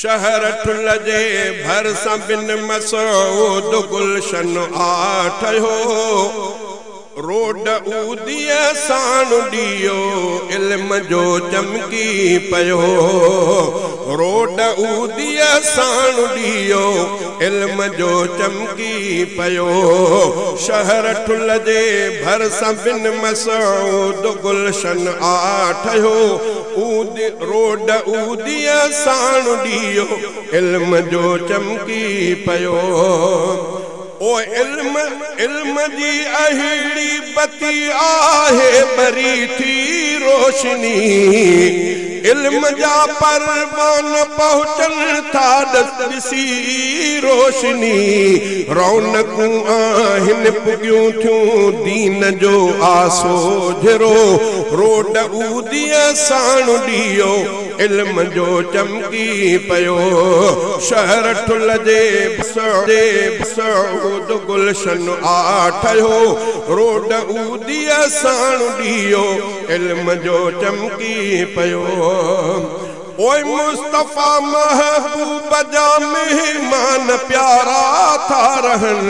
शहर ठुल जे भरसां बिन मसूद गुलशन आठयो रोड ऊदिया साण ॾियो इल्म जो चमकी पयो रोड ऊदिया साण ॾियो इल्म जो चमकी पयो शहर ठुल जे भरसां बिन मसूद गुलशन आठयो रोड ऊदिया साण ॾियो इल्म जो चमकी पयो ओ इल्म जी अहिड़ी बती आहे बरी थी रोशनी इल्म जा परवान पहुचन था ॾिसी रोशनी रौनकूं आहिनि पुगियूं थियूं दीन जो आसो झिरो रोड ऊदिया साण ॾियो इल्म जो चमकी पयो शहर ठुल जे मसूद गुलशन आठयो रोड ऊदिया साण ॾियो इल्म जो चमकी पयो ओए मुस्तफा महबूब जा मेहमान प्यारा था रहन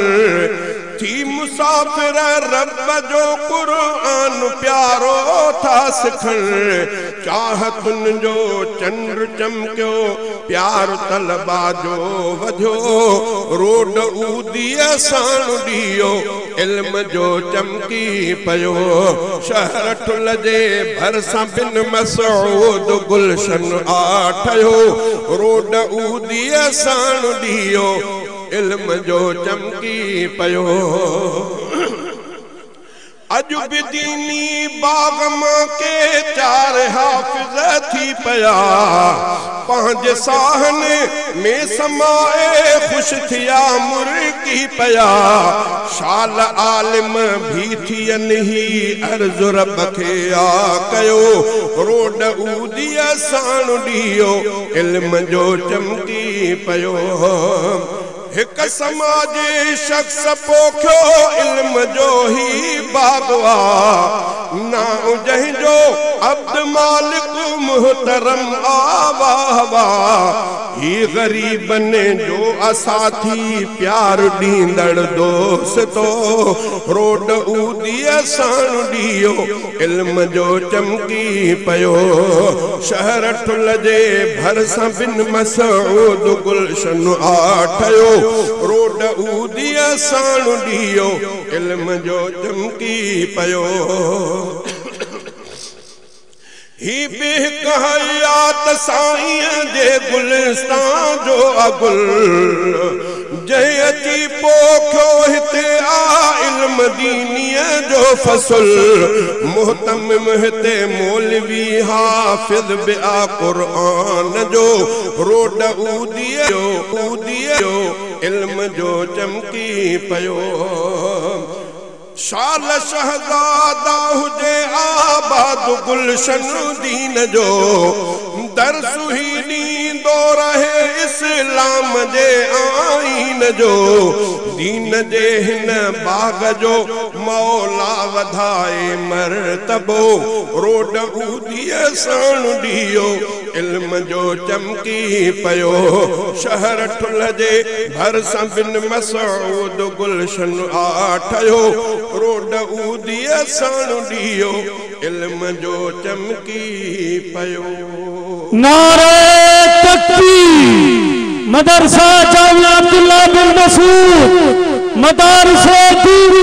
थी मुसाफिर रब जो कुरान प्यारो था सिखन चाहतुन जो चंद्र चमकियो प्यार तलबा जो वधियो रोड ऊदिया साण ॾियो इल्म जो चमकी पयो शहर ठुल जे भरसां बिन मसूद गुलशन आठयो रोड ऊदिया साण ॾियो इल्म जो चमकी पयो अज भी दीनी बाग मां के चार हाफिज थी पया पंहिंजे साहन में समाए खुश थिया मुर्की पया शाल आलिम भी थियनि ही अर्ज़ रब खे आ कयो रोड ऊदिया साण ॾियो इल्म जो चमकी पयो हिक समाजी शख्स पोखियो इल्म जो ही बागवा ना जंहिंजो अब्द मालिक मुहतरम आवा ही गरीबन जो असाथी प्यार ॾींदड़ दोस्तो रोड ऊदिया साण ॾियो इल्म जो चमकी पयो शहर ठुल जे भरसां बिन मसूद गुलशन आठयो रोड ऊदिया साण ॾियो इल्म जो चमकी पयो ही बिक हयात साईं जे गुलिस्तान जो अगुल जंहिं अची पोखियो हिते आ इल्म दीनीअ जो फसल मुहतमिम हिते मौलवी हाफिज बिआ कुरान जो रोड ऊदियो इल्म जो चमकी पयो शाल शहजादा हुजे आबाद गुलशन दीन जो दर्स ही ॾींदो रहे इस्लाम जे आईन जो दीन जे हिन बाग जो मौला वधाए मर्तबो रोड ऊदिया साण ॾियो इल्म जो चमकी पयो शहर ठुल जे भरसां बिन मसूद गुलशन आठयो रोड ऊदिया साण ॾियो इल्म जो चमकी पयो नारे तकबीर मदरसा जामिया अब्दुल्ला बिन मसूद मदारिस दीनी